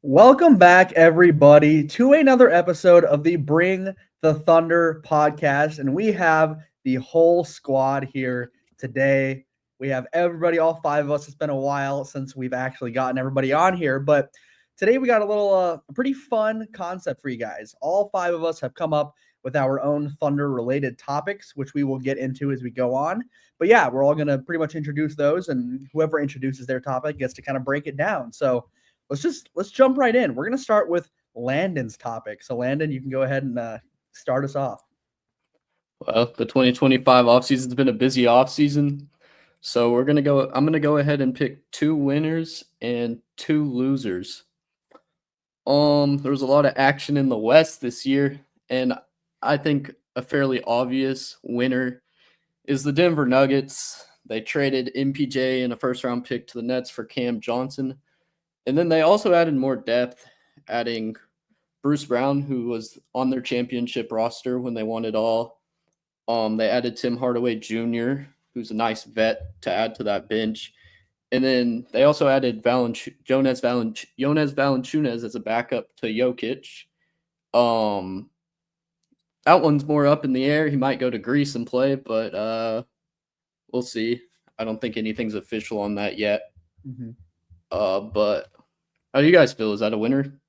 Welcome back, everybody, to another episode of the Bring the Thunder podcast. And we have the whole squad here today. We have everybody, all five of us. It's been a while since we've actually gotten everybody on here. But today we got a pretty fun concept for you guys. All five of us have come up with our own Thunder-related topics, which we will get into as we go on. But yeah, we're all going to pretty much introduce those. And whoever introduces their topic gets to kind of break it down. So let's jump right in. We're going to start with Landon's topic. So Landon, you can go ahead and start us off. Well, the 2025 offseason's been a busy offseason. So I'm going to go ahead and pick two winners and two losers. There was a lot of action in the West this year, and I think a fairly obvious winner is the Denver Nuggets. They traded MPJ and a first-round pick to the Nets for Cam Johnson. And then they also added more depth, adding Bruce Brown, who was on their championship roster when they won it all. They added Tim Hardaway Jr., who's a nice vet to add to that bench. And then they also added Jonas Valanciunas as a backup to Jokic. That one's more up in the air. He might go to Greece and play, but we'll see. I don't think anything's official on that yet. Mm-hmm. But how do you guys feel? Is that a winner?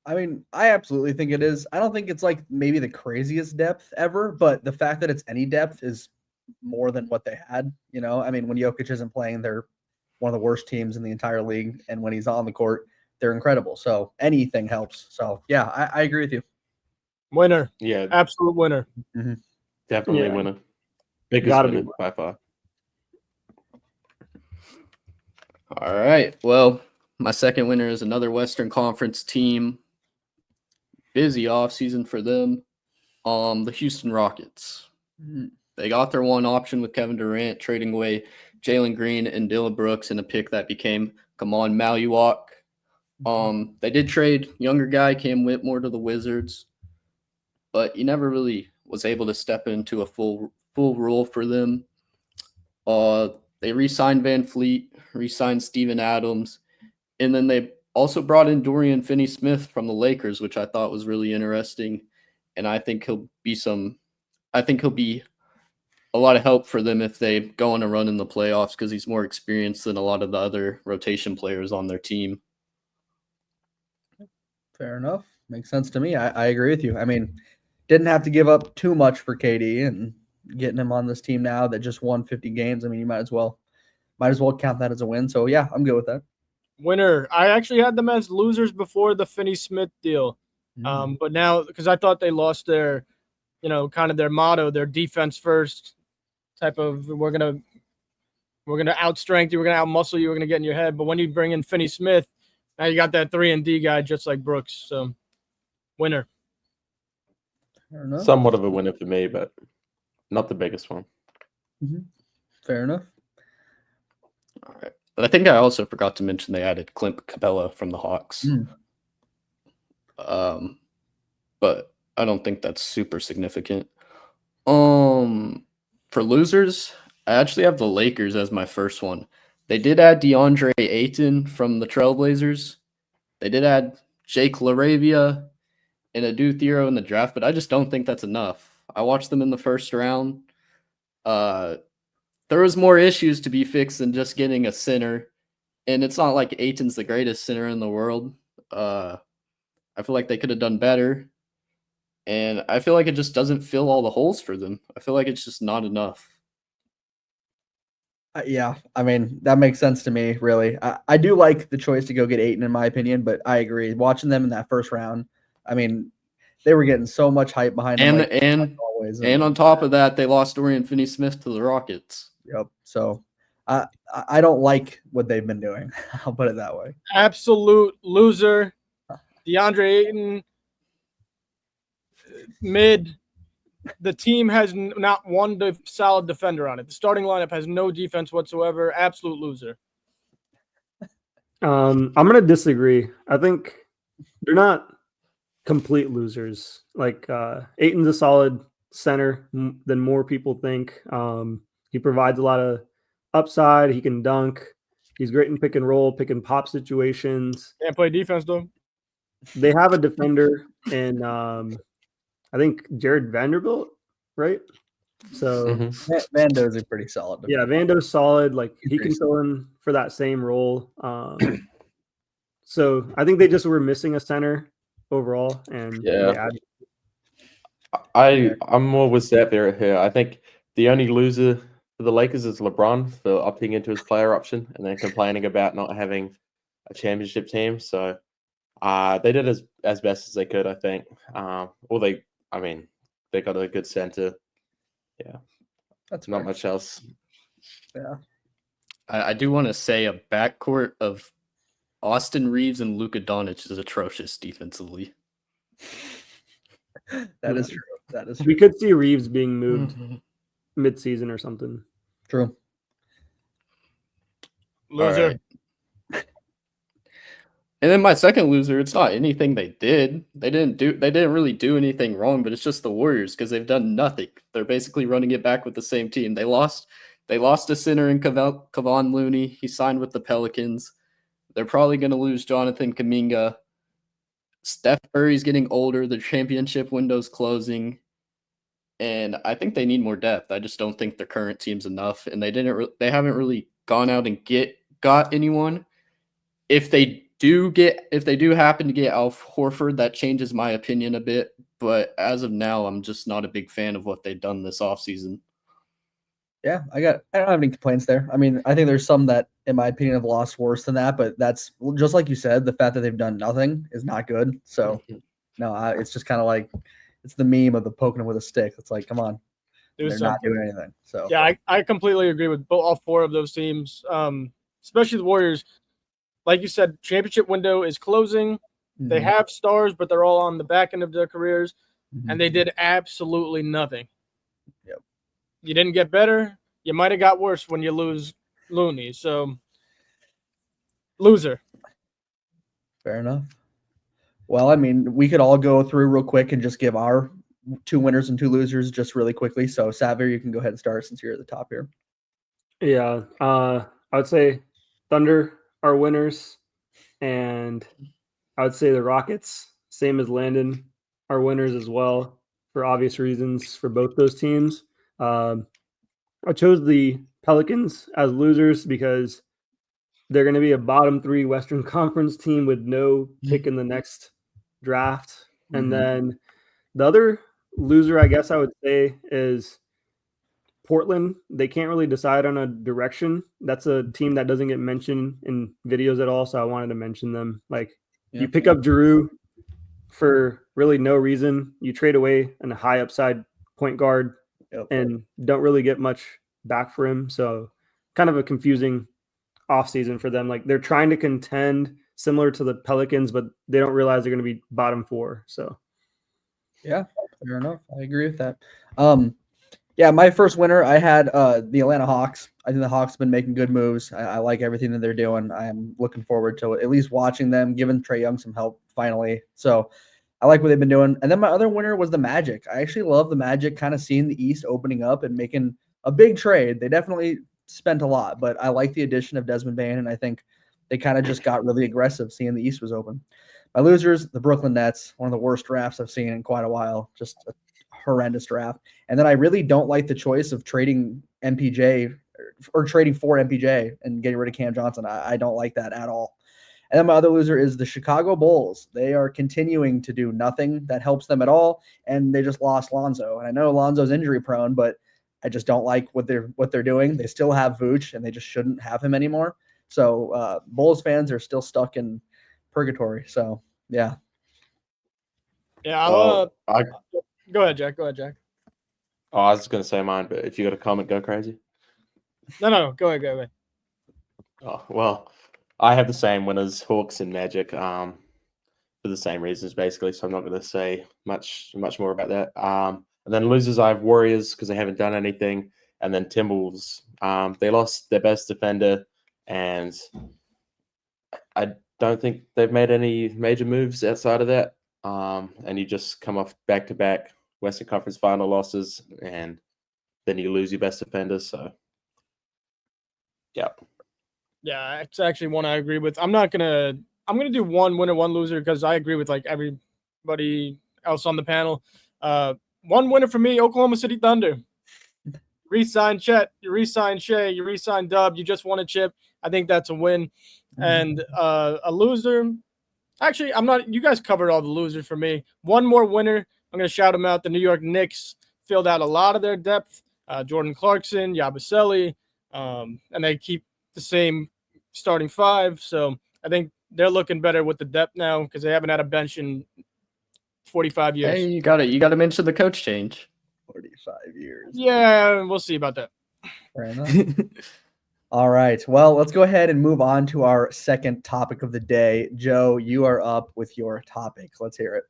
I mean, I absolutely think it is. I don't think it's like maybe the craziest depth ever, but the fact that it's any depth is more than what they had. You know, I mean, when Jokic isn't playing, they're one of the worst teams in the entire league. And when he's on the court, they're incredible. So anything helps. So yeah, I agree with you. Winner. Yeah. Absolute winner. Mm-hmm. Definitely winner. Biggest winner by far. All right. Well, my second winner is another Western Conference team. Busy offseason for them. The Houston Rockets. Mm-hmm. They got their one option with Kevin Durant, trading away Jalen Green and Dillon Brooks in a pick that became Kamon Maluak. They did trade younger guy Cam Whitmore to the Wizards, but he never really was able to step into a full role for them. They re-signed Van Fleet, re-signed Steven Adams, and then they also brought in Dorian Finney-Smith from the Lakers, which I thought was really interesting. And I think he'll be a lot of help for them if they go on a run in the playoffs because he's more experienced than a lot of the other rotation players on their team. Fair enough. Makes sense to me. I agree with you. I mean, didn't have to give up too much for KD, and getting him on this team now that just won 50 games. I mean, you might as well count that as a win. So yeah, I'm good with that. Winner. I actually had them as losers before the Finney-Smith deal. But now, because I thought they lost their, kind of their motto, their defense first type of, we're gonna outstrength you, we're gonna outmuscle you, we're gonna get in your head. But when you bring in Finney-Smith, now you got that 3-and-D guy just like Brooks. So winner. Fair enough. Somewhat of a winner for me, but not the biggest one. Mm-hmm. Fair enough. All right. But I think I also forgot to mention they added Clint Capella from the Hawks. But I don't think that's super significant. For losers, I actually have the Lakers as my first one. They did add DeAndre Ayton from the Trailblazers. They did add Jake LaRavia and Adu Thiero in the draft, but I just don't think that's enough. I watched them in the first round. There was more issues to be fixed than just getting a center, and it's not like Ayton's the greatest center in the world. I feel like they could have done better, and I feel like it just doesn't fill all the holes for them. I feel like it's just not enough. Yeah, I mean, that makes sense to me, really. I do like the choice to go get Ayton, in my opinion, but I agree. Watching them in that first round, I mean, they were getting so much hype behind them. And on top of that, they lost Dorian Finney-Smith to the Rockets. Yep. So I don't like what they've been doing. I'll put it that way. Absolute loser. DeAndre Ayton, mid. The team has not one solid defender on it. The starting lineup has no defense whatsoever. Absolute loser. I'm going to disagree. I think they're not complete losers. Like Ayton's a solid center than more people think. He provides a lot of upside. He can dunk. He's great in pick and roll, pick and pop situations. Can't play defense though. They have a defender in I think Jared Vanderbilt, right? So Vando's a pretty solid defender. yeah, Vando's solid. Like He's he pretty can fill in for that same role. So I think they just were missing a center overall, and they added. I'm more with Zach there here. I think the only loser for the Lakers is LeBron for opting into his player option and then complaining about not having a championship team. So they did as best as they could, I think. They got a good center. Yeah, That's not fair. much else. Yeah, I do want to say a backcourt of Austin Reeves and Luka Doncic is atrocious defensively. that is true. That is true. We could see Reeves being moved mid-season or something. True. Loser. Right. And then my second loser, it's not anything they did. They didn't really do anything wrong, but it's just the Warriors because they've done nothing. They're basically running it back with the same team. They lost a center in Kevon Looney. He signed with the Pelicans. They're probably going to lose Jonathan Kuminga. Steph Curry's getting older. The championship window's closing. And I think they need more depth. I just don't think their current team's enough. And they haven't really gone out and got anyone. If they do happen to get Al Horford, that changes my opinion a bit. But as of now, I'm just not a big fan of what they've done this offseason. Yeah, I don't have any complaints there. I mean, I think there's some that, in my opinion, have lost worse than that. But that's just like you said, the fact that they've done nothing is not good. So, no, it's just kind of like it's the meme of the poking them with a stick. It's like, come on, they're not doing anything. So yeah, I completely agree with all four of those teams, especially the Warriors. Like you said, championship window is closing. They have stars, but they're all on the back end of their careers, and they did absolutely nothing. Yep. You didn't get better. You might have got worse when you lose Looney. So, loser. Fair enough. Well, I mean, we could all go through real quick and just give our 2 winners and 2 losers just really quickly. So, Savir, you can go ahead and start since you're at the top here. Yeah, I would say Thunder are winners, and I would say the Rockets, same as Landon, are winners as well for obvious reasons for both those teams. I chose the Pelicans as losers because they're going to be a bottom 3 Western Conference team with no pick in the next draft. And then the other loser, I guess I would say, is Portland. They can't really decide on a direction. That's a team that doesn't get mentioned in videos at all, so I wanted to mention them. Like, you pick up Giroux for really no reason. You trade away a high upside point guard and don't really get much back for him. So kind of a confusing offseason for them. Like, they're trying to contend similar to the Pelicans, but they don't realize they're going to be bottom 4. So yeah, fair enough. I agree with that. Yeah, my first winner, I had the Atlanta Hawks. I think the Hawks have been making good moves. I like everything that they're doing. I am looking forward to at least watching them, giving Trae Young some help finally. So I like what they've been doing. And then my other winner was the Magic. I actually love the Magic, kind of seeing the East opening up and making a big trade. They definitely spent a lot, but I like the addition of Desmond Bane, and I think they kind of just got really aggressive seeing the East was open. My losers, the Brooklyn Nets, one of the worst drafts I've seen in quite a while. Just a horrendous draft. And then I really don't like the choice of trading MPJ or trading for MPJ and getting rid of Cam Johnson. I don't like that at all. And then my other loser is the Chicago Bulls. They are continuing to do nothing that helps them at all, and they just lost Lonzo. And I know Lonzo's injury prone, but I just don't like what they're doing. They still have Vooch, and they just shouldn't have him anymore. So Bulls fans are still stuck in purgatory. So yeah. Yeah, go ahead, Jack. Go ahead, Jack. Oh, I was going to say mine, but if you got a comment, go crazy. No, go ahead. Oh, well, I have the same winners, Hawks and Magic, for the same reasons, basically. So I'm not going to say much more about that. And then losers, I have Warriors because they haven't done anything. And then Timberwolves. They lost their best defender, and I don't think they've made any major moves outside of that. And you just come off back-to-back Western Conference final losses, and then you lose your best defender. So, yeah. Yeah, it's actually one I agree with. I'm gonna do one winner, one loser because I agree with like everybody else on the panel. One winner for me, Oklahoma City Thunder. Re-sign Chet, you re-sign Shea, you re-sign Dub, you just won a chip. I think that's a win. And a loser. Actually, I'm not. You guys covered all the losers for me. One more winner. I'm gonna shout them out. The New York Knicks filled out a lot of their depth. Jordan Clarkson, Yabusele, and they keep the same starting five. So I think they're looking better with the depth now because they haven't had a bench in 45 years. Hey, you gotta mention the coach change. 45 years. Yeah, we'll see about that. Fair enough. All right. Well, let's go ahead and move on to our second topic of the day. Joe, you are up with your topic. Let's hear it.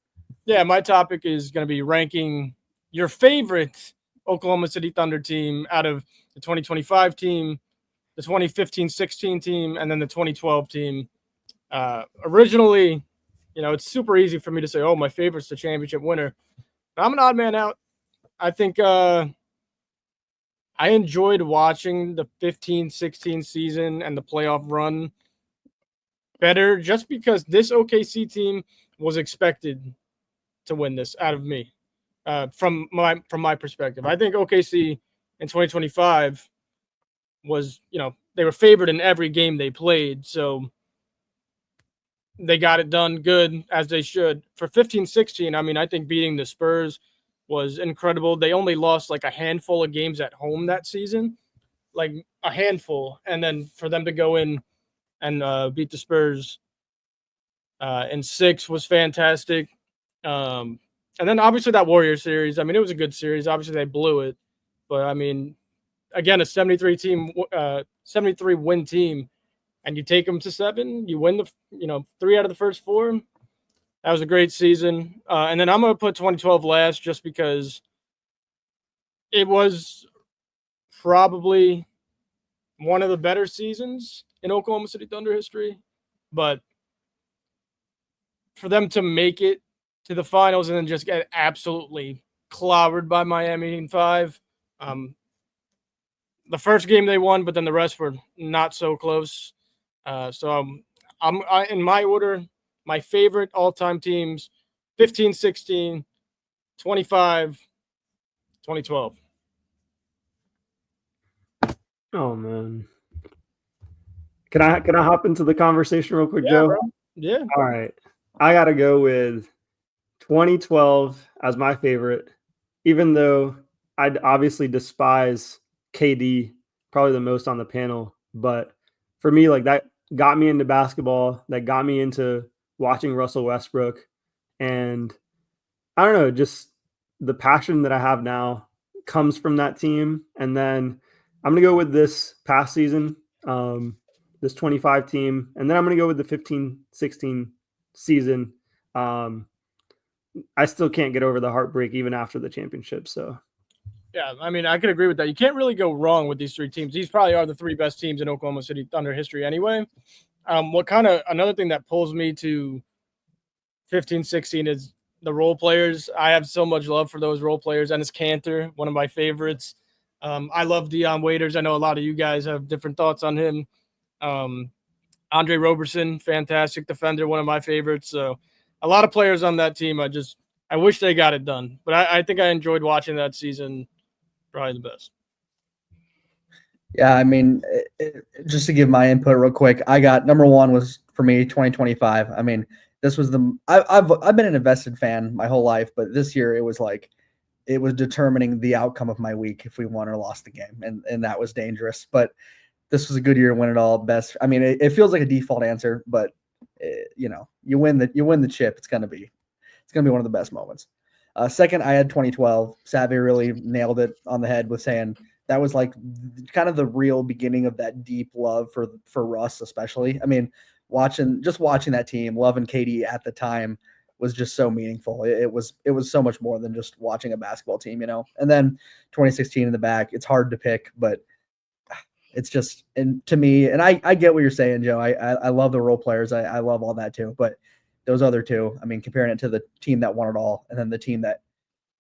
Yeah, my topic is going to be ranking your favorite Oklahoma City Thunder team out of the 2025 team, the 2015-16 team, and then the 2012 team. Originally, it's super easy for me to say, oh, my favorite's the championship winner. But I'm an odd man out. I think I enjoyed watching the 15-16 season and the playoff run better just because this OKC team was expected to win this out of me. From my perspective, I think OKC in 2025 was, they were favored in every game they played, so they got it done good as they should. For 15-16, I mean, I think beating the Spurs was incredible. They only lost like a handful of games at home that season, like a handful, and then for them to go in and beat the Spurs in 6 was fantastic. And then obviously that Warriors series, I mean, it was a good series. Obviously they blew it, but I mean, again, a 73 win team, and you take them to 7, you win 3 out of the first 4. That was a great season. And then I'm going to put 2012 last just because it was probably one of the better seasons in Oklahoma City Thunder history, but for them to make it to the finals and then just get absolutely clobbered by Miami in 5. The first game they won, but then the rest were not so close. So I'm in my order, my favorite all-time teams, 15-16, 25, 2012. Oh man. Can I hop into the conversation real quick, Yeah, Joe? bro. Yeah. All right. I gotta go with 2012 as my favorite, even though I'd obviously despise KD probably the most on the panel. But for me, like that got me into basketball, that got me into watching Russell Westbrook. And I don't know, just the passion that I have now comes from that team. And then I'm going to go with this past season, this 25 team. And then I'm going to go with the 15-16 season. I still can't get over the heartbreak even after the championship. So, yeah, I mean, I could agree with that. You can't really go wrong with these 3 teams. These probably are the 3 best teams in Oklahoma City Thunder history anyway. Another thing that pulls me to 15-16 is the role players. I have so much love for those role players. Enes Kanter, one of my favorites. I love Dion Waiters. I know a lot of you guys have different thoughts on him. Andre Roberson, fantastic defender, one of my favorites. So a lot of players on that team. I wish they got it done. But I think I enjoyed watching that season. Probably the best. Yeah, I mean, just to give my input real quick, I got number 1 was for me 2025. I mean, this was I've been an invested fan my whole life, but this year it was determining the outcome of my week if we won or lost the game, and that was dangerous. But this was a good year to win it all. Best. I mean, it feels like a default answer, but you win the chip. It's gonna be one of the best moments. Second, I had 2012. Savvy really nailed it on the head with saying that was like kind of the real beginning of that deep love for Russ, especially. I mean, watching that team, loving KD at the time was just so meaningful. It was so much more than just watching a basketball team, And then 2016 in the back, it's hard to pick, but it's just, and to me, and I get what you're saying, Joe. I love the role players. I love all that too, but those other 2, I mean, comparing it to the team that won it all, and then the team that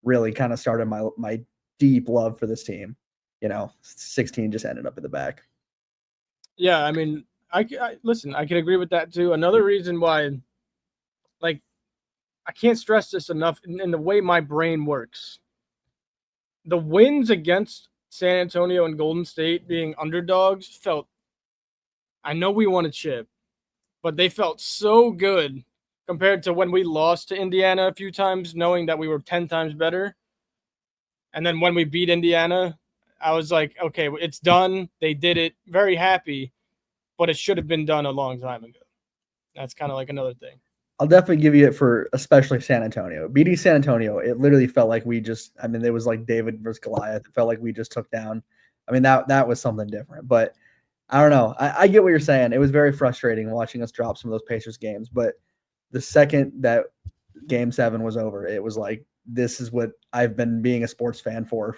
really kind of started my deep love for this team, 16 just ended up in the back. Yeah, I mean, Listen, I can agree with that too. Another reason why, like, I can't stress this enough in the way my brain works. The wins against San Antonio and Golden State being underdogs felt, I know we won a chip, but they felt so good compared to when we lost to Indiana a few times, knowing that we were 10 times better. And then when we beat Indiana, I was like, okay, it's done. They did it. Very happy, but it should have been done a long time ago. That's kind of like another thing. I'll definitely give you it for especially San Antonio. Beating San Antonio, it literally felt like it was like David versus Goliath. It felt like we just took down. I mean, that was something different. But I don't know. I get what you're saying. It was very frustrating watching us drop some of those Pacers games. But the second that Game 7 was over, it was like, this is what I've been being a sports fan for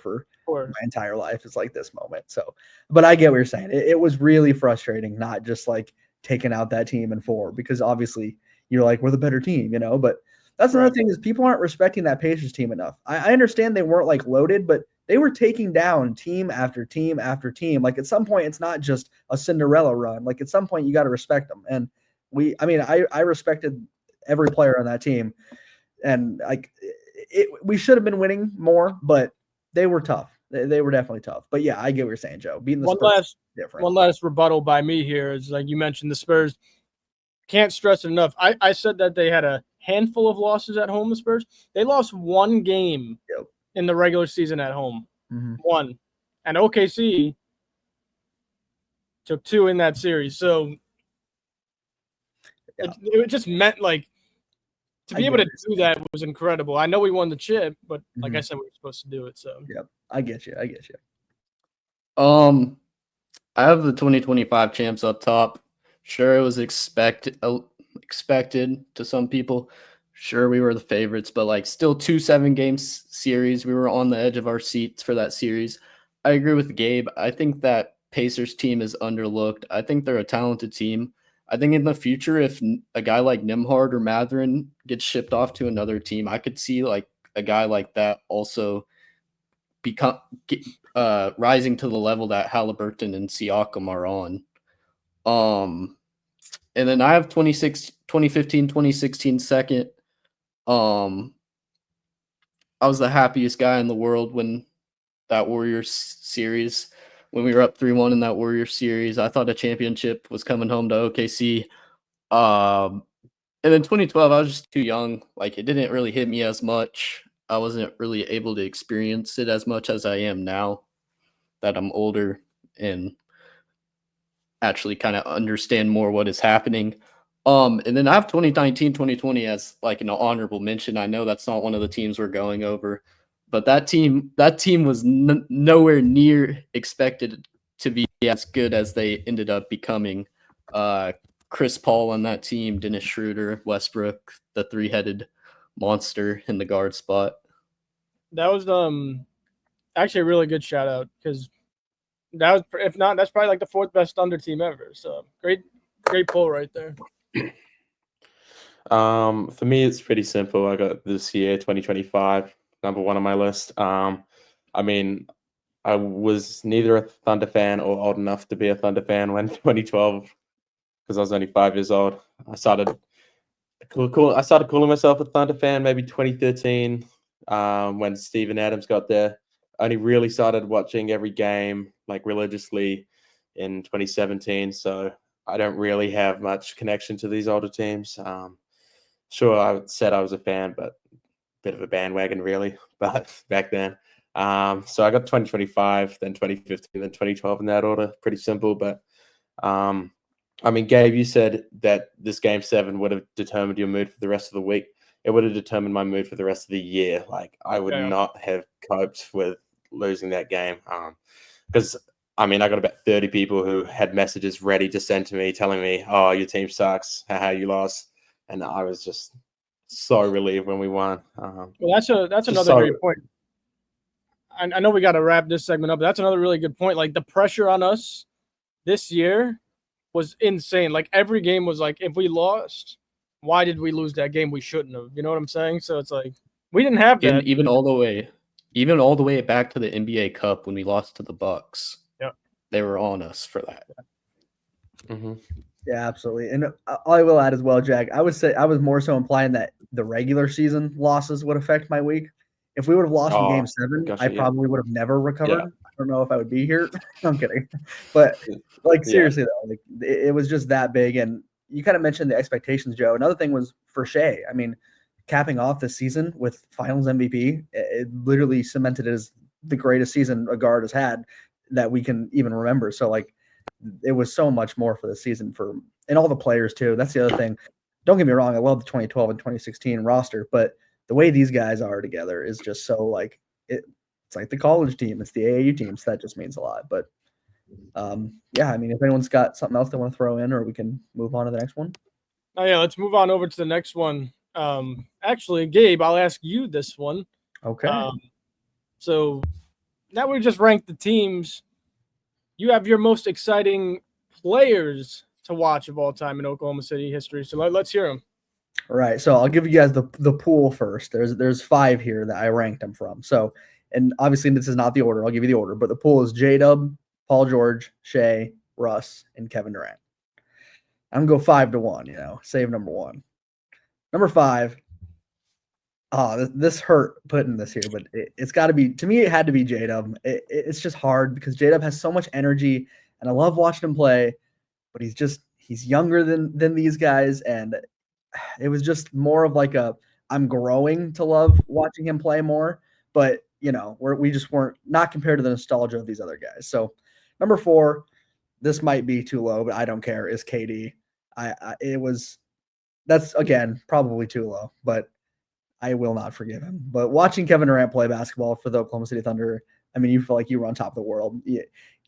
my entire life. It's like this moment. So, but I get what you're saying. It was really frustrating, not just like taking out that team in 4, because obviously you're like, we're the better team, but that's another thing is people aren't respecting that Pacers team enough. I understand they weren't like loaded, but they were taking down team after team after team. Like at some point, it's not just a Cinderella run. Like at some point you got to respect them. And I respected every player on that team, and like we should have been winning more, but they were tough. They were definitely tough. But yeah, I get what you're saying, Joe. Beating the Spurs different. One last rebuttal by me here is, like you mentioned, the Spurs. Can't stress it enough. I said that they had a handful of losses at home, the Spurs. They lost one game in the regular season at home. Mm-hmm. One. And OKC took 2 in that series. So it just meant, like, to be able to do that was incredible. I know we won the chip, but like I said, we were supposed to do it. So I get you. I have the 2025 champs up top. Sure, it was expected to some people. Sure, we were the favorites, but like still 2 7-game series. We were on the edge of our seats for that series. I agree with Gabe. I think that Pacers team is underlooked. I think they're a talented team. I think in the future, if a guy like Nembhard or Mathurin gets shipped off to another team, I could see like a guy like that also rising to the level that Halliburton and Siakam are on. And then I have 2015, 2016 second. I was the happiest guy in the world when that Warriors series, when we were up 3-1 in that Warriors series. I thought a championship was coming home to OKC. And then 2012, I was just too young. Like, it didn't really hit me as much. I wasn't really able to experience it as much as I am now that I'm older and actually kind of understand more what is happening. And then I have 2019, 2020 as like an honorable mention. I know that's not one of the teams we're going over, but that team was nowhere near expected to be as good as they ended up becoming. Chris Paul on that team, Dennis Schroeder, Westbrook, the 3-headed monster in the guard spot. That was actually a really good shout out, because that was, if not, that's probably like the 4th best Thunder team ever. So great pull right there. For me, it's pretty simple. I got this year, 2025, number 1 on my list. I mean, I was neither a Thunder fan or old enough to be a Thunder fan when 2012, because I was only 5 years old. I started calling myself a Thunder fan maybe 2013, when Steven Adams got there. I only really started watching every game like religiously in 2017, so I don't really have much connection to these older teams. Sure, I said I was a fan, but a bit of a bandwagon really, but back then. So I got 2025, then 2015, then 2012 in that order. Pretty simple, but I mean, Gabe, you said that this Game 7 would have determined your mood for the rest of the week. It would have determined my mood for the rest of the year. Like, I would not have coped with losing that game. Because, I mean, I got about 30 people who had messages ready to send to me telling me, oh, your team sucks. Haha, you lost. And I was just so relieved when we won. Well, that's another great point. I know we got to wrap this segment up, but that's another really good point. Like, the pressure on us this year was insane. Like, every game was like, if we lost, why did we lose that game? We shouldn't have. You know what I'm saying? So it's like, we didn't have that. Even all the way back to the NBA Cup when we lost to the Bucks. Yeah, they were on us for that. Mhm. Yeah, absolutely. And I will add as well, Jack. I would say I was more so implying that the regular season losses would affect my week. If we would have lost in Oh, Game 7, I gotcha, yeah. probably would have never recovered. I don't know if I would be here. I'm kidding, but like Yeah. seriously though, like it was just that big. And you kind of mentioned the expectations, Joe. Another thing was for Shea. I mean, capping off this season with Finals MVP, it literally cemented it as the greatest season a guard has had that we can even remember. So like, it was so much more for the season and all the players too. That's the other thing. Don't get me wrong, I love the 2012 and 2016 roster, but the way these guys are together is just so like it's like the college team, it's the AAU team, so that just means a lot. But yeah, I mean, if anyone's got something else they want to throw in, or we can move on to the next one. Oh yeah, let's move on over to the next one. Actually, Gabe, I'll ask you this one. Okay. So now we just ranked the teams. You have your most exciting players to watch of all time in Oklahoma City history. So let's hear them. All right. So I'll give you guys the pool first. There's 5 here that I ranked them from. So, and obviously this is not the order. I'll give you the order, but the pool is J-Dub, Paul George, Shea, Russ, and Kevin Durant. I'm gonna go 5-1. Save number 1. Number 5. This hurt putting this here, but it's got to be, to me, it had to be J-Dub. It's just hard because J-Dub has so much energy, and I love watching him play, but he's younger than these guys, and it was just more of like I'm growing to love watching him play more, but we just weren't, not compared to the nostalgia of these other guys. So number 4, this might be too low, but I don't care, is KD. That's again probably too low, but I will not forgive him. But watching Kevin Durant play basketball for the Oklahoma City Thunder, I mean, you feel like you were on top of the world.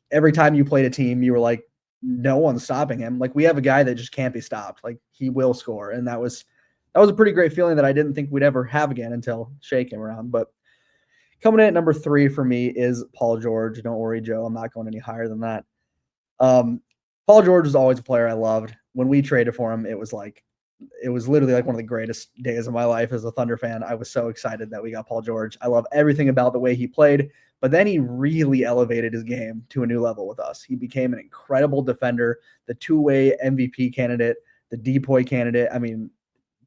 Every time you played a team, you were like, no one's stopping him. Like, we have a guy that just can't be stopped. Like, he will score. And that was a pretty great feeling that I didn't think we'd ever have again until Shea came around. But coming in at number 3 for me is Paul George. Don't worry, Joe. I'm not going any higher than that. Paul George was always a player I loved. When we traded for him, it was literally like one of the greatest days of my life as a Thunder fan. I was so excited that we got Paul George. I love everything about the way he played, but then he really elevated his game to a new level with us. He became an incredible defender, the two-way MVP candidate, the depoy candidate. I mean,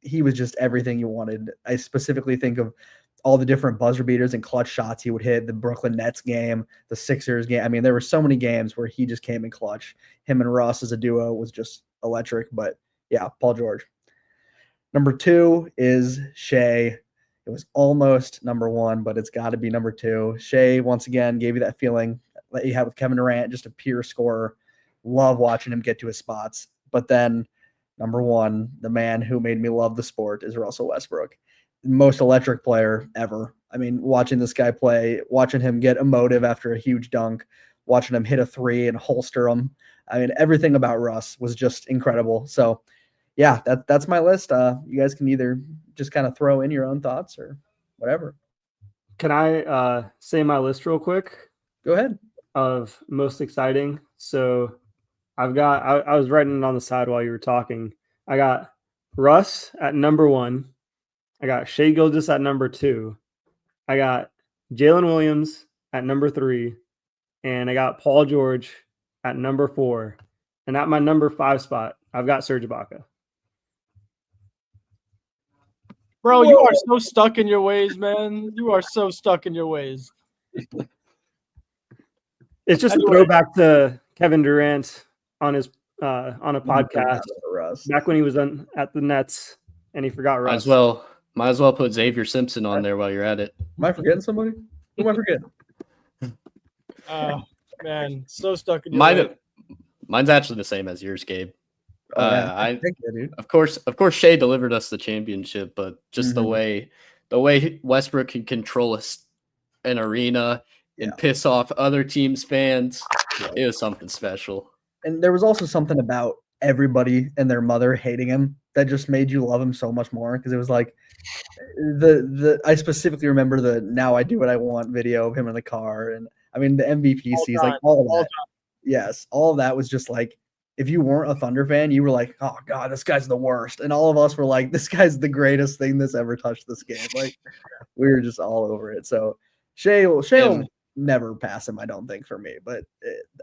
he was just everything you wanted. I specifically think of all the different buzzer beaters and clutch shots he would hit, the Brooklyn Nets game, the Sixers game. I mean, there were so many games where he just came in clutch. Him and Russ as a duo was just electric. But yeah, Paul George. Number 2 is Shea. It was almost number 1, but it's got to be number 2. Shea, once again, gave you that feeling that you had with Kevin Durant, just a pure scorer. Love watching him get to his spots. But then number 1, the man who made me love the sport, is Russell Westbrook. Most electric player ever. I mean, watching this guy play, watching him get emotive after a huge dunk, watching him hit a 3 and holster him. I mean, everything about Russ was just incredible. So, yeah, that's my list. You guys can either just kind of throw in your own thoughts or whatever. Can I say my list real quick? Go ahead. Of most exciting. So I've got, I was writing it on the side while you were talking. I got Russ at number 1. I got Shea Gilgeous at number 2. I got Jalen Williams at number 3. And I got Paul George at number 4. And at my number 5 spot, I've got Serge Ibaka. Bro, you are so stuck in your ways, man. You are so stuck in your ways. It's just a throwback to Kevin Durant on his on a podcast back when he was at the Nets and he forgot Russ. Might as well put Xavier Simpson on there while you're at it. Am I forgetting somebody? Who am I forgetting? Man, so stuck in your ways. Mine's actually the same as yours, Gabe. Oh, yeah. Thank you, dude. Of course, Shea delivered us the championship, but just the way Westbrook can control an arena and piss off other teams' fans, it was something special. And there was also something about everybody and their mother hating him that just made you love him so much more, because it was like I specifically remember the "Now I Do What I Want" video of him in the car, and I mean the MVP sees like all of that. Yes, all of that was just like, if you weren't a Thunder fan, you were like, oh God, this guy's the worst. And all of us were like, this guy's the greatest thing that's ever touched this game. Like, we were just all over it. So Shea will never pass him, I don't think, for me. But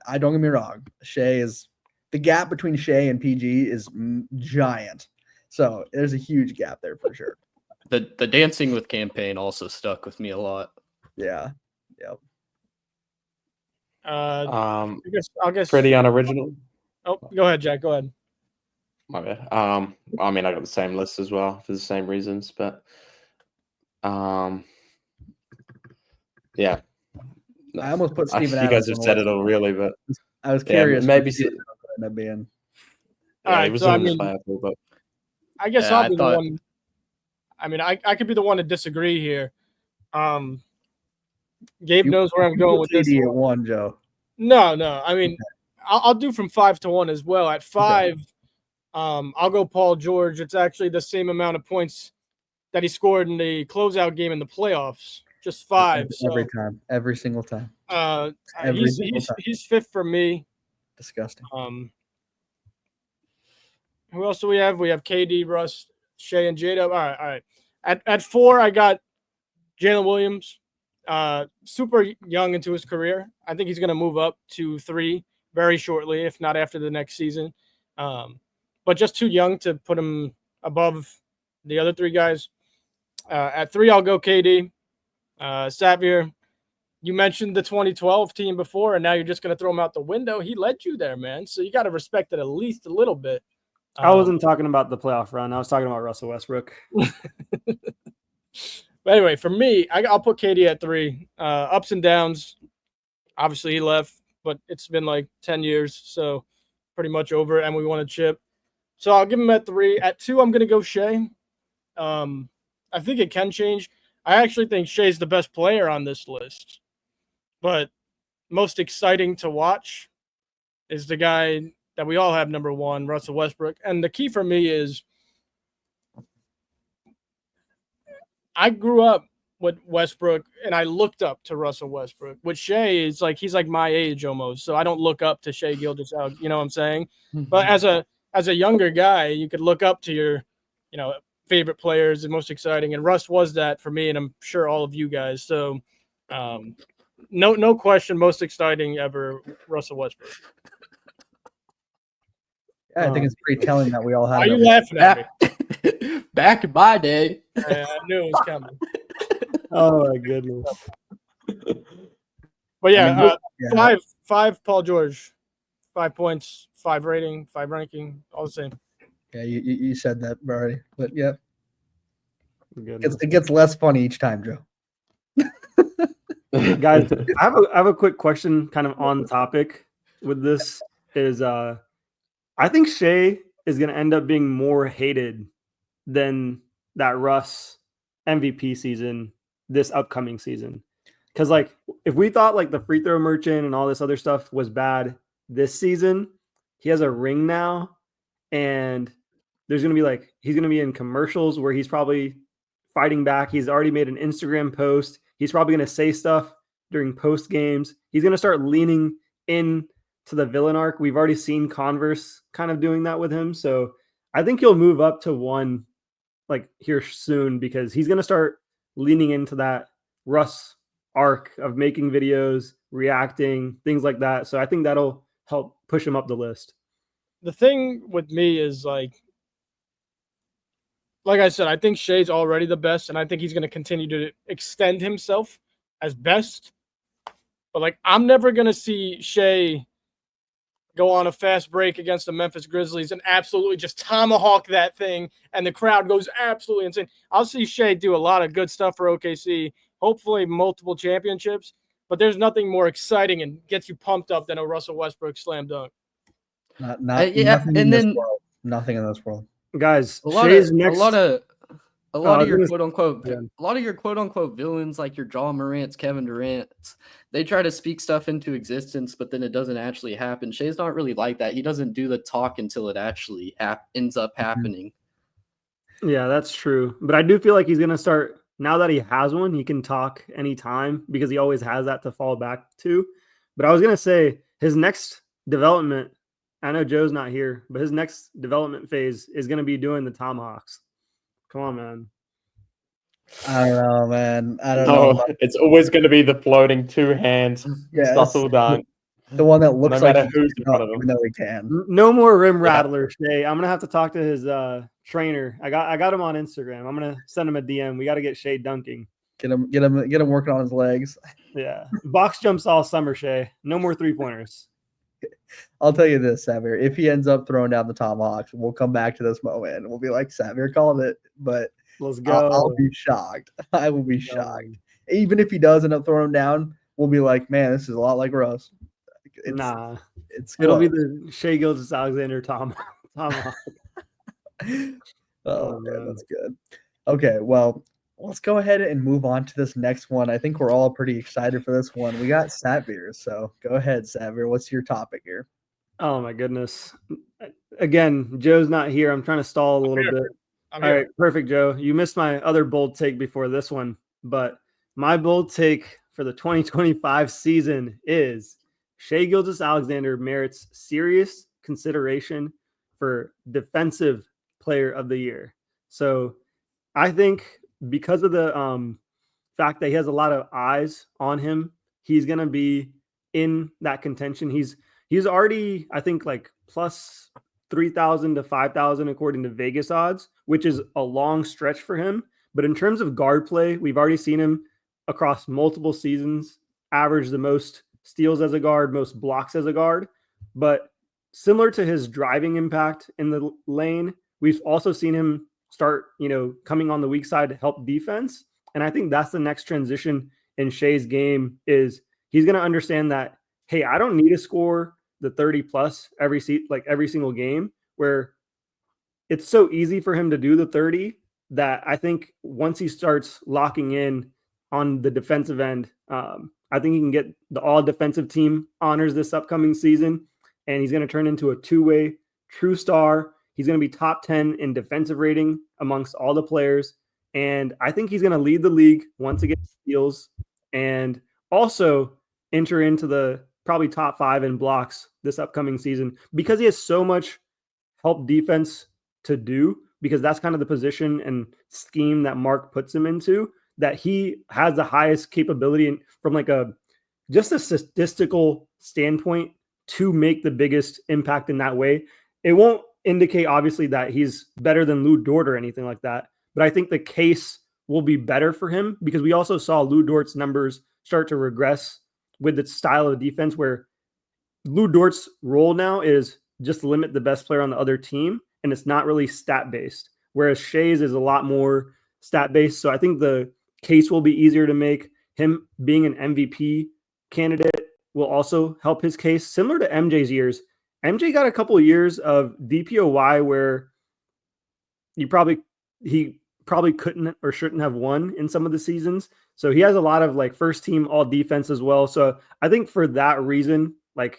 I don't get me wrong. Shea is the gap between Shea and PG is giant. So there's a huge gap there for sure. The dancing with campaign also stuck with me a lot. Yeah. Yep. I guess. Pretty unoriginal. Oh, go ahead, Jack. Go ahead. My bad. I mean, I got the same list as well for the same reasons, but yeah. I almost put Steven You Adams. guys have on the said list. it all, really, but I was curious. maybe Steven Adams would end up being. All he right, was so I in mean, playable, but I guess Yeah, I'll I be the thought- one. I mean, I could be the one to disagree here. Gabe knows where I'm going with this. KD at 1, Joe. No. I mean, I'll do from 5 to 1 as well. At 5, I'll go Paul George. It's actually the same amount of points that he scored in the closeout game in the playoffs. Just 5. Every time. Every single time. Every single time. He's 5th for me. Disgusting. Who else do we have? We have KD, Russ, Shea, and J-Dub. All right. At 4, I got Jalen Williams. Super young into his career. I think he's going to move up to 3 very shortly, if not after the next season. But just too young to put him above the other 3 guys. At 3, I'll go KD. Xavier, you mentioned the 2012 team before, and now you're just going to throw him out the window. He led you there, man. So you got to respect it at least a little bit. I wasn't talking about the playoff run. I was talking about Russell Westbrook. But anyway, for me, I'll put KD at 3. Ups and downs. Obviously, he left, but it's been like 10 years, so pretty much over, and we won a chip. So I'll give him at 3. At 2, I'm going to go Shea. I think it can change. I actually think Shea's the best player on this list. But most exciting to watch is the guy that we all have number 1, Russell Westbrook. And the key for me is I grew up with Westbrook and I looked up to Russell Westbrook. With Shea, it's like he's like my age almost. So I don't look up to Shea Gilgeous-Alexander, you know what I'm saying? But as a younger guy, you could look up to your, favorite players and most exciting. And Russ was that for me, and I'm sure all of you guys. So no question, most exciting ever, Russell Westbrook. Yeah, I think it's pretty telling that we all have. Why are you laughing at me? Back in my day. I knew it was coming. Oh my goodness. But yeah, yeah. 5 Paul George, 5 points, 5 rating, 5 ranking, all the same. Yeah, you said that already, but yeah, Goodness. it gets less funny each time, Joe. Guys, I have a quick question kind of on topic with this is I think Shea is going to end up being more hated than that Russ MVP season this upcoming season. Because like if we thought like the free throw merchant and all this other stuff was bad this season, he has a ring now, and there's going to be like he's going to be in commercials where he's probably fighting back. He's already made an Instagram post. He's probably going to say stuff during post games. He's going to start leaning in to the villain arc. We've already seen Converse kind of doing that with him. So I think he'll move up to 1 like here soon because he's going to start leaning into that Russ arc of making videos, reacting, things like that. So I think that'll help push him up the list. The thing with me is like I said, I think Shea's already the best, and I think he's going to continue to extend himself as best. But like, I'm never going to see Shea go on a fast break against the Memphis Grizzlies and absolutely just tomahawk that thing, and the crowd goes absolutely insane. I'll see Shea do a lot of good stuff for OKC, hopefully multiple championships, but there's nothing more exciting and gets you pumped up than a Russell Westbrook slam dunk. Nothing in this world. Guys, A lot of your quote unquote villains like your John Morant's, Kevin Durant's, they try to speak stuff into existence, but then it doesn't actually happen. Shea's not really like that. He doesn't do the talk until it actually ends up happening. Yeah, that's true. But I do feel like he's going to start now that he has one. He can talk anytime because he always has that to fall back to. But I was going to say his next development, I know Joe's not here, but his next development phase is going to be doing the tomahawks. Come on, man. I don't know, man. I don't know. It's always going to be the floating 2 hands. Yes. Subtle dunk. The one that looks No like matter he who's in can front of him. even though he can. No more rim rattler, Shay. I'm gonna have to talk to his trainer. I got him on Instagram. I'm gonna send him a DM. We got to get Shay dunking. Get him working on his legs. Yeah, box jumps all summer, Shay. No more 3-pointers. I'll tell you this, Savir. If he ends up throwing down the tomahawks, we'll come back to this moment and we'll be like, Savir called it, but Let's go. I'll be shocked. I will be shocked. Even if he does end up throwing down, we'll be like, man, this is a lot like Russ. It'll be the Shai Gilgeous-Alexander tomahawk. Oh man, that's good. Okay, well, let's go ahead and move on to this next one. I think we're all pretty excited for this one. We got Savir, so go ahead, Savir. What's your topic here? Oh my goodness. Again, Joe's not here. I'm trying to stall a little bit. All right, perfect, Joe. You missed my other bold take before this one, but my bold take for the 2025 season is Shai Gilgeous-Alexander merits serious consideration for Defensive Player of the Year. So I think because of the fact that he has a lot of eyes on him, he's going to be in that contention. He's already, I think, like plus 3,000 to 5,000 according to Vegas odds, which is a long stretch for him. But in terms of guard play, we've already seen him across multiple seasons average the most steals as a guard, most blocks as a guard. But similar to his driving impact in the lane, we've also seen him start, coming on the weak side to help defense. And I think that's the next transition in Shai's game is he's going to understand that, hey, I don't need to score the 30 plus every single game, where it's so easy for him to do the 30 that I think once he starts locking in on the defensive end, I think he can get the all defensive team honors this upcoming season, and he's going to turn into a two-way true star. He's going to be top 10 in defensive rating amongst all the players. And I think he's going to lead the league once again steals and also enter into the probably top 5 in blocks this upcoming season because he has so much help defense to do, because that's kind of the position and scheme that Mark puts him into, that he has the highest capability from just a statistical standpoint to make the biggest impact in that way. It won't indicate obviously that he's better than Lou Dort or anything like that, but I think the case will be better for him because we also saw Lou Dort's numbers start to regress with the style of defense, where Lou Dort's role now is just limit the best player on the other team, and it's not really stat based, whereas Shai's is a lot more stat based. So I think the case will be easier to make. Him being an MVP candidate will also help his case, similar to MJ's years. MJ got a couple of years of DPOY where he probably couldn't or shouldn't have won in some of the seasons. So he has a lot of first team all defense as well. So I think for that reason, the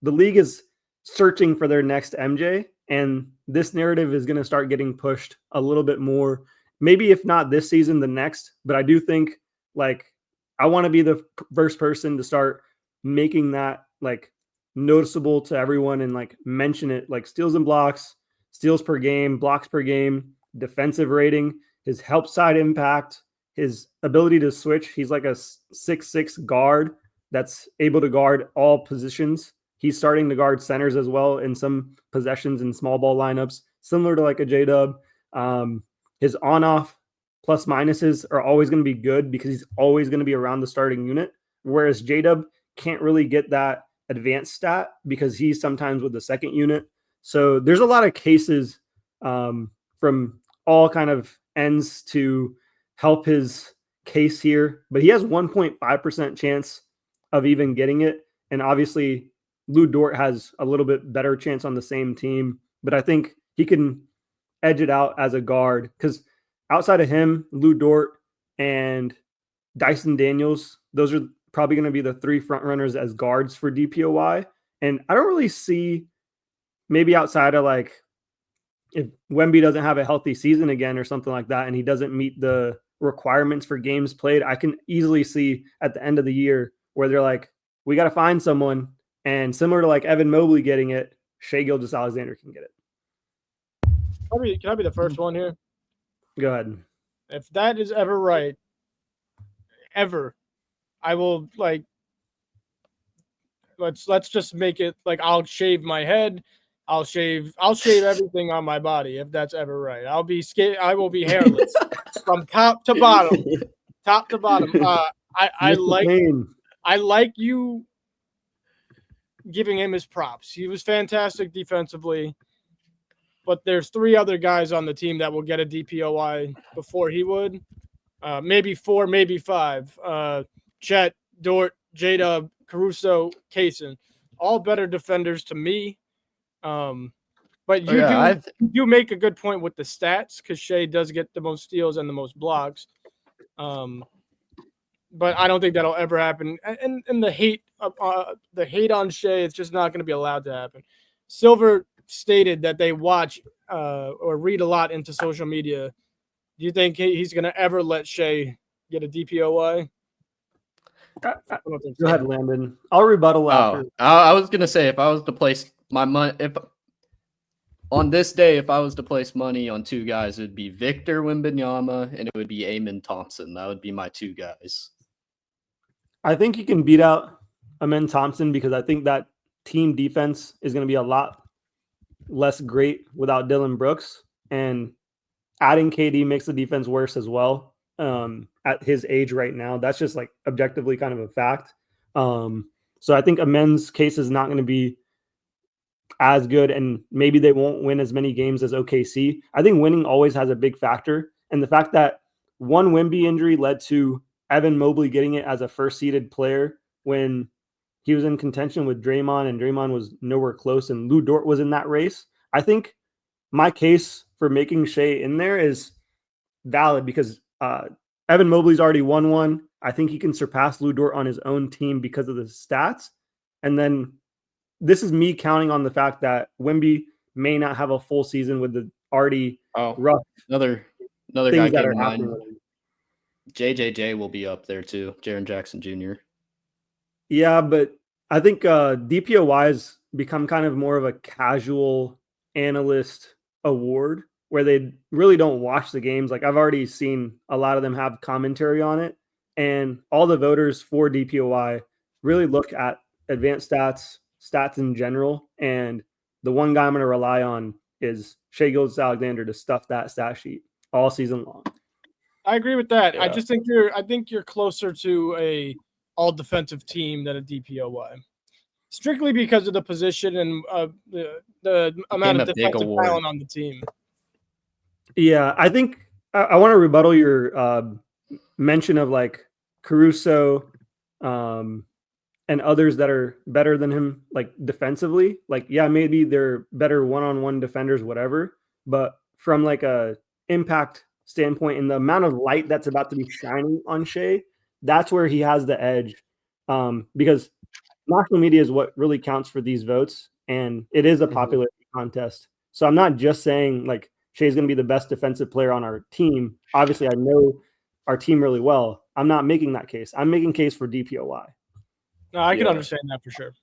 league is searching for their next MJ, and this narrative is going to start getting pushed a little bit more. Maybe if not this season, the next. But I do think I want to be the first person to start making that noticeable to everyone and mention it, steals and blocks, steals per game, blocks per game, defensive rating, his help side impact, his ability to switch. He's like a 6'6" guard that's able to guard all positions. He's starting to guard centers as well in some possessions in small ball lineups, similar to a J-Dub. His on-off plus minuses are always going to be good because he's always going to be around the starting unit, whereas J-Dub can't really get that advanced stat because he's sometimes with the second unit. So there's a lot of cases from all kind of ends to help his case here, but he has 1.5% chance of even getting it. And obviously Lou Dort has a little bit better chance on the same team, but I think he can edge it out as a guard because outside of him, Lou Dort and Dyson Daniels, those are probably going to be the 3 front runners as guards for DPOY. And I don't really see, maybe outside of if Wemby doesn't have a healthy season again or something like that, and he doesn't meet the requirements for games played, I can easily see at the end of the year where they're we got to find someone. And similar to Evan Mobley getting it, Shai Gilgeous-Alexander can get it. Can I be the first one here? Go ahead. If that is ever right, ever, I will let's just make it like I'll shave my head. I'll shave everything on my body if that's ever right. I will be hairless from top to bottom. Top to bottom. I like you giving him his props. He was fantastic defensively, but there's 3 other guys on the team that will get a DPOY before he would. Maybe 4, maybe 5. Chet, Dort, J-Dub, Caruso, Kaysen, all better defenders to me. But you do make a good point with the stats because Shea does get the most steals and the most blocks. But I don't think that'll ever happen. And the hate on Shea, it's just not going to be allowed to happen. Silver stated that they watch or read a lot into social media. Do you think he's going to ever let Shea get a DPOY? Go ahead, Landon. I'll rebuttal after. I was going to say, if I was to place my money, if I was to place money on 2 guys, it would be Victor Wembanyama and it would be Amen Thompson. That would be my 2 guys. I think you can beat out Amen Thompson because I think that team defense is going to be a lot less great without Dillon Brooks, and adding KD makes the defense worse as well. At his age right now, that's just like objectively kind of a fact. So I think Amen's case is not going to be as good, and maybe they won't win as many games as OKC. I think winning always has a big factor, and the fact that one Wemby injury led to Evan Mobley getting it as a first-seeded player when he was in contention with Draymond, and Draymond was nowhere close, and Lou Dort was in that race. I think my case for making Shea in there is valid because Evan Mobley's already won one. I think he can surpass Lou Dort on his own team because of the stats. And then this is me counting on the fact that Wemby may not have a full season with the already rough another guy came to mind. JJJ will be up there too, Jaren Jackson Jr. Yeah, but I think DPOYs become kind of more of a casual analyst award where they really don't watch the games. Like I've already seen a lot of them have commentary on it, and all the voters for DPOY really look at advanced stats in general. And the one guy I'm going to rely on is Shai Gilgeous-Alexander to stuff that stat sheet all season long. I agree with that. Yeah. I think you're closer to a all defensive team than a DPOY, strictly because of the position and the amount of defensive talent on the team. Yeah, I think I want to rebuttal your mention of like Caruso and others that are better than him, like defensively. Like, yeah, maybe they're better one-on-one defenders, whatever. But from like a impact standpoint and the amount of light that's about to be shining on Shea, that's where he has the edge. Because national media is what really counts for these votes, and it is a popularity contest. So I'm not just saying like Shea's going to be the best defensive player on our team. Obviously, I know our team really well. I'm not making that case. I'm making case for DPOY. No, I can understand that for sure.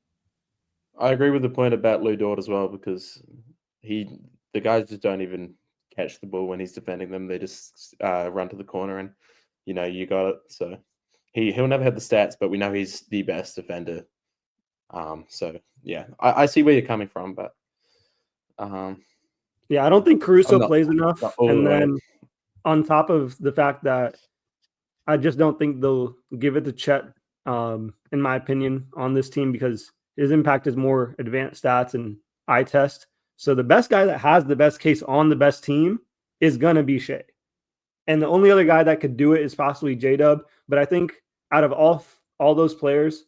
I agree with the point about Lou Dort as well, because the guys just don't even catch the ball when he's defending them. They just run to the corner and, you got it. So he'll never have the stats, but we know he's the best defender. So, yeah, I see where you're coming from, but yeah, I don't think Caruso plays enough. And then on top of the fact that I just don't think they'll give it to Chet, in my opinion, on this team because his impact is more advanced stats and eye test. So the best guy that has the best case on the best team is going to be Shea. And the only other guy that could do it is possibly J-Dub. But I think out of all those players,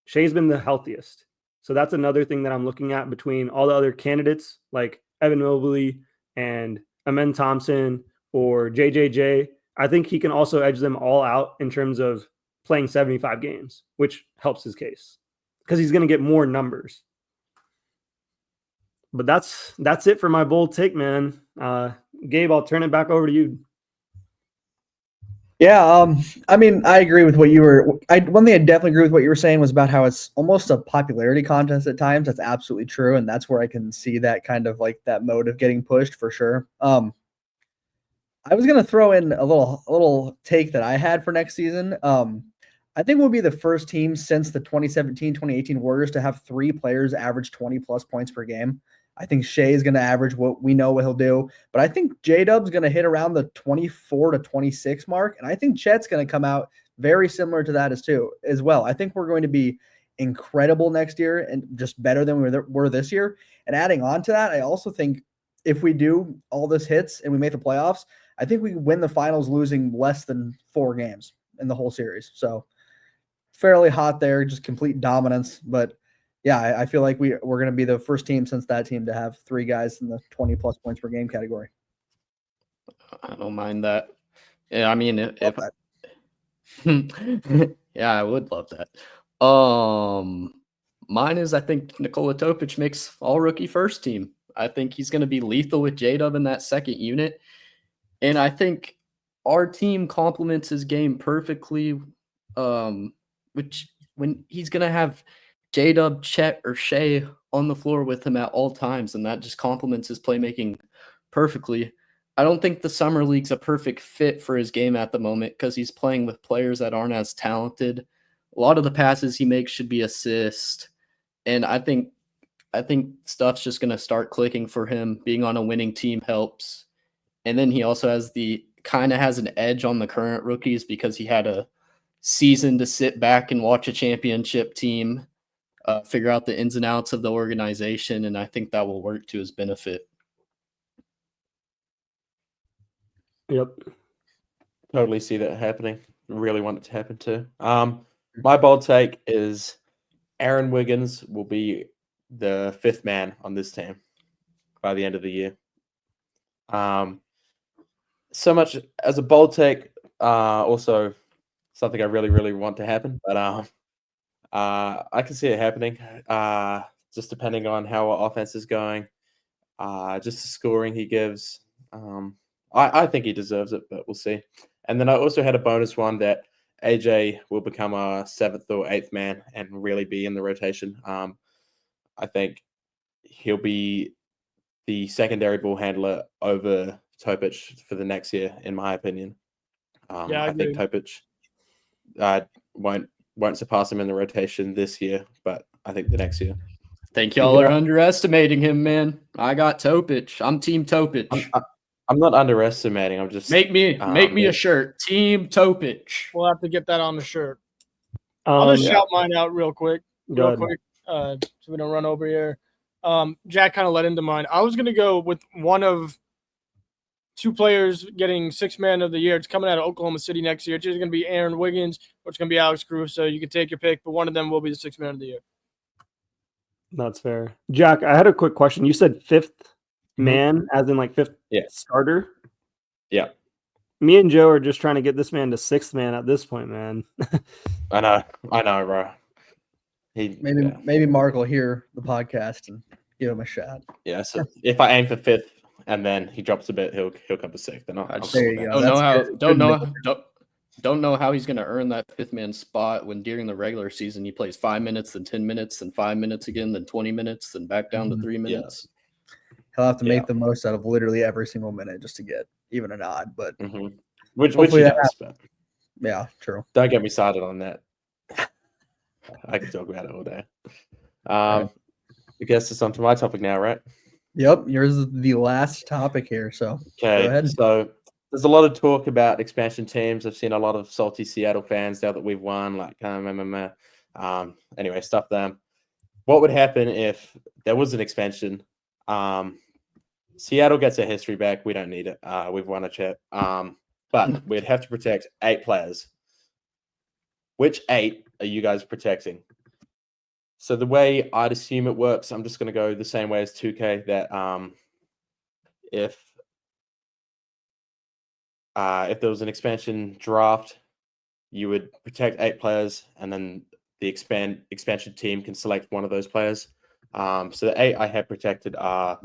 Shea's been the healthiest. So that's another thing that I'm looking at between all the other candidates like Evan Mobley and Amen Thompson or JJJ. I think he can also edge them all out in terms of playing 75 games, which helps his case because he's going to get more numbers. But that's it for my bold take, man. Gabe, I'll turn it back over to you. Yeah, I mean, I agree with what you were. One thing I definitely agree with what you were saying was about how it's almost a popularity contest at times. That's absolutely true, and that's where I can see that kind of like that mode of getting pushed for sure. I was gonna throw in a little take that I had for next season. I think we'll be the first team since the 2017-2018 Warriors to have 3 players average 20-plus points per game. I think Shea is going to average what we know what he'll do, but I think J-Dub's going to hit around the 24 to 26 mark, and I think Chet's going to come out very similar to that as well. I think we're going to be incredible next year and just better than we were this year. And adding on to that, I also think if we do all this hits and we make the playoffs, I think we win the finals losing less than 4 games in the whole series. So fairly hot there, just complete dominance. But yeah, I feel like we're going to be the first team since that team to have 3 guys in the 20-plus points per game category. I don't mind that. Yeah, I mean, if yeah, I would love that. Mine is I think Nikola Topic makes all rookie first team. I think he's going to be lethal with J-Dub in that second unit. And I think our team complements his game perfectly. Which when he's going to have J-Dub, Chet, or Shea on the floor with him at all times, and that just complements his playmaking perfectly. I don't think the summer league's a perfect fit for his game at the moment because he's playing with players that aren't as talented. A lot of the passes he makes should be assist, and I think stuff's just going to start clicking for him. Being on a winning team helps, and then he also has an edge on the current rookies because he had a season to sit back and watch a championship team figure out the ins and outs of the organization, and I think that will work to his benefit. Yep. Totally see that happening. Really want it to happen too. My bold take is Aaron Wiggins will be the 5th man on this team by the end of the year. So much as a bold take, also something I really, really want to happen, but I can see it happening. Just depending on how our offense is going, just the scoring he gives. I think he deserves it, but we'll see. And then I also had a bonus one that AJ will become a 7th or 8th man and really be in the rotation. I think he'll be the secondary ball handler over Topic for the next year, in my opinion. I think Topic won't surpass him in the rotation this year, but I think the next year. Think y'all are underestimating him, man. I got Topic. I'm Team Topic. I'm not underestimating. I'm just make me a shirt. Team Topic. We'll have to get that on the shirt. I'll just shout mine out real quick, so we don't run over here. Jack kind of led into mine. I was gonna go with one of 2 players getting 6th man of the year. It's coming out of Oklahoma City next year. It's either gonna be Aaron Wiggins or it's gonna be Alex Caruso. You can take your pick, but one of them will be the 6th man of the year. That's fair. Jack, I had a quick question. You said 5th man, as in like 5th starter? Yeah. Me and Joe are just trying to get this man to 6th man at this point, man. I know, bro. Maybe Mark will hear the podcast and give him a shot. Yeah, so if I aim for 5th and then he drops a bit, he'll come to 6th. Then there you go. Don't know how he's going to earn that 5th man spot when during the regular season he plays 5 minutes, then 10 minutes, then 5 minutes again, then 20 minutes, then back down to 3 minutes. He'll have to make the most out of literally every single minute just to get even an odd. But which he does. But yeah, true. Don't get me started on that. I can talk about it all day. I guess it's on to my topic now, right? Yep, yours is the last topic here. So okay, go ahead. So there's a lot of talk about expansion teams. I've seen a lot of salty Seattle fans now that we've won. Anyway, stuff them. What would happen if there was an expansion? Seattle gets a history back. We don't need it. We've won a chip. But we'd have to protect 8 players. Which 8 are you guys protecting? So the way I'd assume it works, I'm just going to go the same way as 2K. That if there was an expansion draft, you would protect 8 players, and then the expansion team can select one of those players. So the 8 I have protected are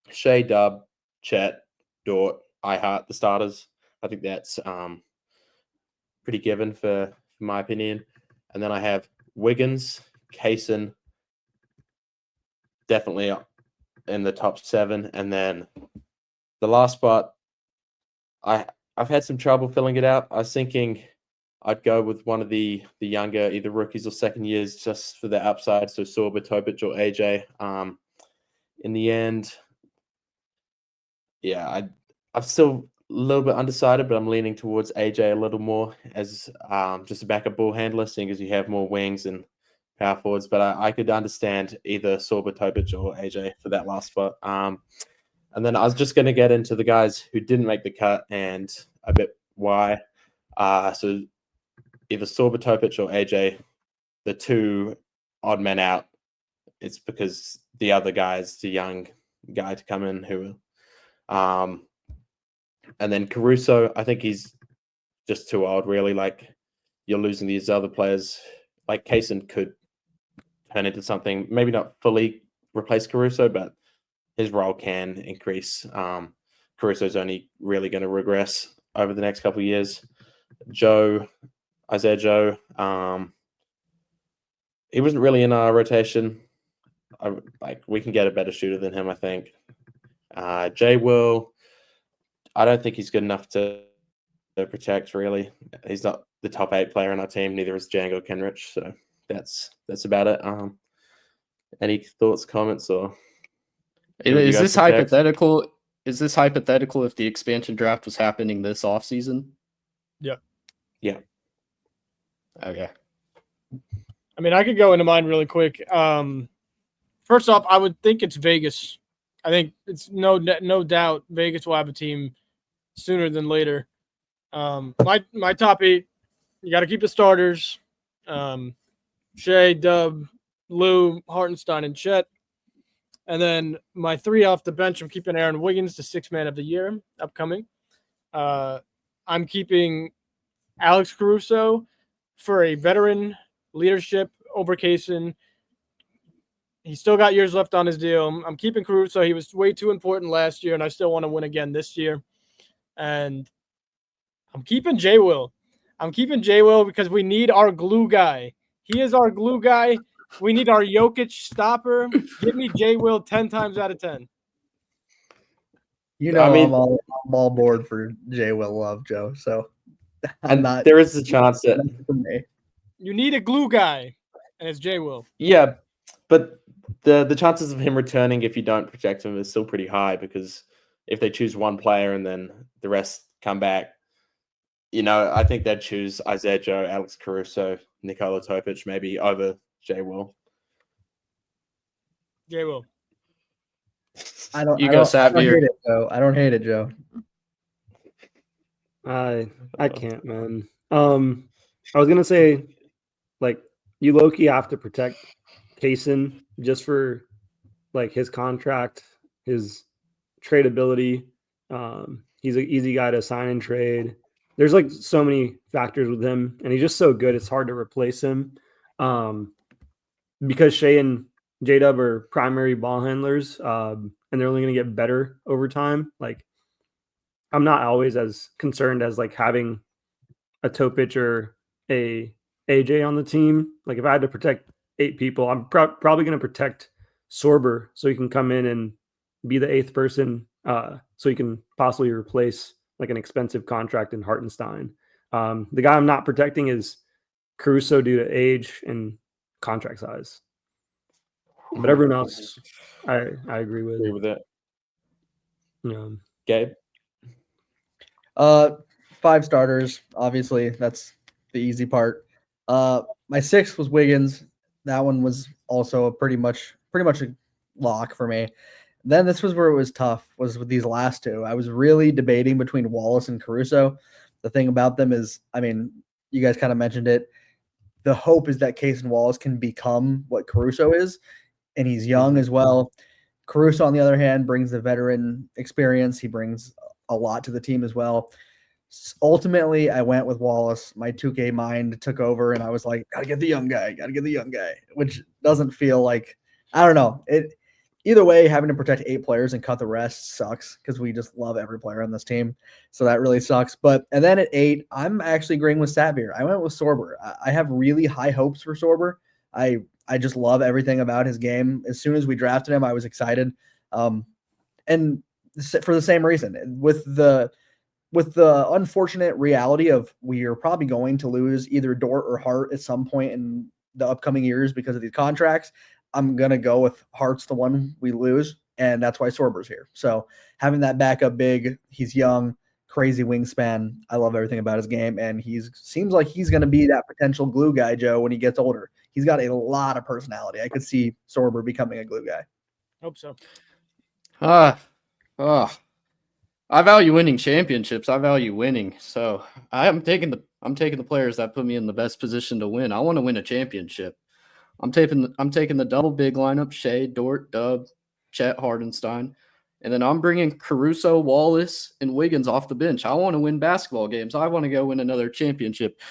Shea, Dub, Chet, Dort, the starters. I think that's pretty given for my opinion. And then I have Wiggins, Kaysen, definitely in the top 7. And then the last spot, I've had some trouble filling it out. I was thinking I'd go with one of the younger, either rookies or second years, just for the upside. So Sorba, Topic, or AJ. In the end, yeah, I'm still a little bit undecided, but I'm leaning towards AJ a little more as just a backup ball handler, seeing as you have more wings and power forwards. But I could understand either Sorba, Topic, or AJ for that last spot. And then I was just going to get into the guys who didn't make the cut and a bit why. So either Sorba, Topic, or AJ, the two odd men out. It's because the other guy's the young guy to come in who, and then Caruso, I think he's just too old, really. Like, you're losing these other players. Like, Kaysen could turn into something, maybe not fully replace Caruso, but his role can increase. Caruso's only really going to regress over the next couple of years. Isaiah Joe, he wasn't really in our rotation. We can get a better shooter than him, I think. Jay Will, I don't think he's good enough to protect, really. He's not the top 8 player on our team, neither is Django Kenrich, so that's about it. Any thoughts, comments, or is this hypothetical? Is this hypothetical if the expansion draft was happening this offseason? Yeah. Yeah. Okay. I mean, I could go into mine really quick. First off, I would think it's Vegas. I think it's no doubt Vegas will have a team sooner than later. My top 8, you got to keep the starters. Shea, Dub, Lou, Hartenstein, and Chet. And then my 3 off the bench, I'm keeping Aaron Wiggins, the 6th man of the year, upcoming. I'm keeping Alex Caruso for a veteran leadership over Kaysen. He's still got years left on his deal. I'm keeping Caruso. He was way too important last year, and I still want to win again this year. And I'm keeping J. Will. Because we need our glue guy. He is our glue guy. We need our Jokic stopper. Give me J. Will 10 times out of 10. You know, I'm all board for J. Will Love, Joe. So there is a chance that for me. You need a glue guy, and it's J. Will. Yeah, but the chances of him returning if you don't protect him is still pretty high, because if they choose one player and then the rest come back, I think they'd choose Isaiah Joe, Alex Caruso, Nikola Topic maybe over J. Will. J. Will. I don't hate it, Joe. I don't hate it, Joe. I can't, man. I was gonna say, like, you low-key have to protect Kaysen just for like his contract, his tradability. He's an easy guy to sign and trade. There's like so many factors with him, and he's just so good. It's hard to replace him. Because Shea and J-Dub are primary ball handlers, and they're only going to get better over time. Like, I'm not always as concerned as like having a Topic or a AJ on the team. Like, if I had to protect 8 people, I'm probably going to protect Sorber so he can come in and be the 8th person, so he can possibly replace like an expensive contract in Hartenstein. The guy I'm not protecting is Caruso due to age and contract size. But everyone else, I agree with. Agree with that. Gabe? 5 starters, obviously. That's the easy part. My 6th was Wiggins. That one was also pretty much a lock for me. Then this was where it was tough, was with these last 2. I was really debating between Wallace and Caruso. The thing about them is, I mean, you guys kind of mentioned it. The hope is that Kaysen Wallace can become what Caruso is, and he's young as well. Caruso, on the other hand, brings the veteran experience. He brings a lot to the team as well. Ultimately, I went with Wallace. My 2K mind took over, and I was like, gotta get the young guy, which doesn't feel like, I don't know. Either way, having to protect 8 players and cut the rest sucks, because we just love every player on this team. So that really sucks. And then at 8, I'm actually agreeing with Savir. I went with Sorber. I have really high hopes for Sorber. I just love everything about his game. As soon as we drafted him, I was excited. And for the same reason, with the with the unfortunate reality of we are probably going to lose either Dort or Hart at some point in the upcoming years because of these contracts, I'm going to go with Hart's the one we lose, and that's why Sorber's here. So having that backup big, he's young, crazy wingspan. I love everything about his game, and seems like he's going to be that potential glue guy, Joe, when he gets older. He's got a lot of personality. I could see Sorber becoming a glue guy. Hope so. I value winning championships. I value winning. So I'm taking the players that put me in the best position to win. I want to win a championship. I'm taking the double big lineup: Shea, Dort, Dub, Chet, Hardenstein, and then I'm bringing Caruso, Wallace, and Wiggins off the bench. I want to win basketball games. I want to go win another championship.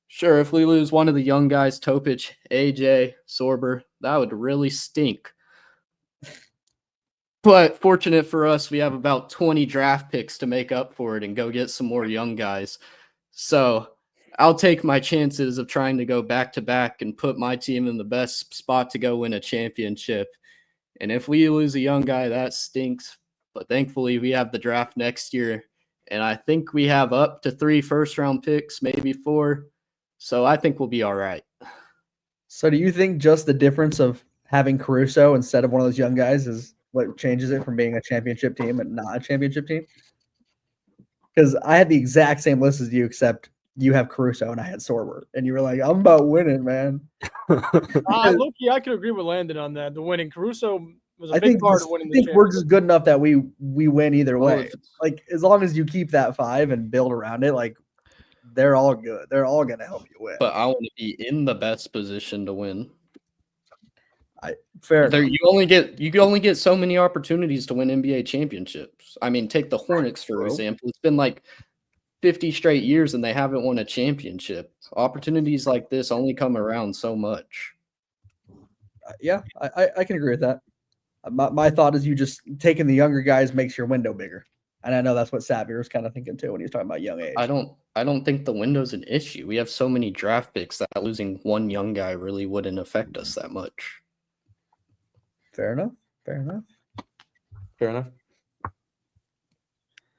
Sure, if we lose one of the young guys, Topic, AJ, Sorber, that would really stink. But fortunate for us, we have about 20 draft picks to make up for it and go get some more young guys. So I'll take my chances of trying to go back-to-back and put my team in the best spot to go win a championship. And if we lose a young guy, that stinks. But thankfully, we have the draft next year. And I think we have up to 3 first-round picks, maybe 4. So I think we'll be all right. So do you think just the difference of having Caruso instead of one of those young guys is what changes it from being a championship team and not a championship team? Because I had the exact same list as you, except you have Caruso and I had Sorber. And you were like, I'm about winning, man. Look, I could agree with Landon on that. The winning. Caruso was a big part of winning the championship. We're just good enough that we win either way. Like, as long as you keep that 5 and build around it, like, they're all good. They're all going to help you win. But I want to be in the best position to win. Fair. You only get so many opportunities to win NBA championships. I mean, take the Hornets, for example. It's been like 50 straight years and they haven't won a championship. Opportunities like this only come around so much. Yeah, I can agree with that. My thought is you just taking the younger guys makes your window bigger. And I know that's what Xavier was kind of thinking too when he was talking about young age. I don't think the window's an issue. We have so many draft picks that losing one young guy really wouldn't affect us that much. Fair enough.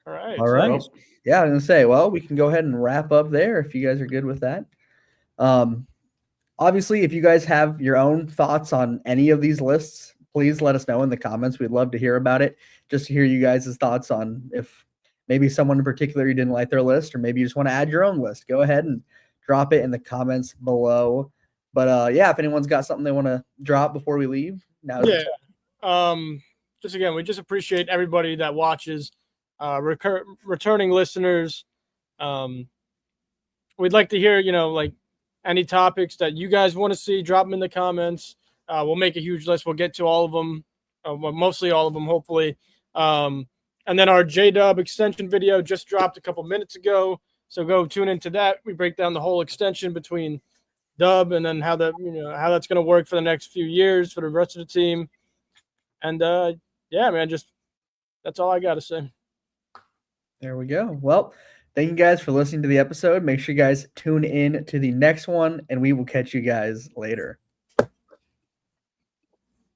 All right. All right. Yeah, I was gonna say, well, we can go ahead and wrap up there if you guys are good with that. Obviously, if you guys have your own thoughts on any of these lists, please let us know in the comments. We'd love to hear about it, just to hear you guys' thoughts on if maybe someone in particular you didn't like their list, or maybe you just want to add your own list. Go ahead and drop it in the comments below. But yeah, if anyone's got something they want to drop before we leave, now. Yeah. Just again, we just appreciate everybody that watches, returning listeners. We'd like to hear, like any topics that you guys want to see, drop them in the comments. We'll make a huge list. We'll get to all of them, well, mostly all of them, hopefully. And then our J-Dub extension video just dropped a couple minutes ago. So go tune into that. We break down the whole extension between Dub and then how that's going to work for the next few years for the rest of the team. And yeah, man, that's all I got to say. There we go. Well, thank you guys for listening to the episode. Make sure you guys tune in to the next one, and we will catch you guys later.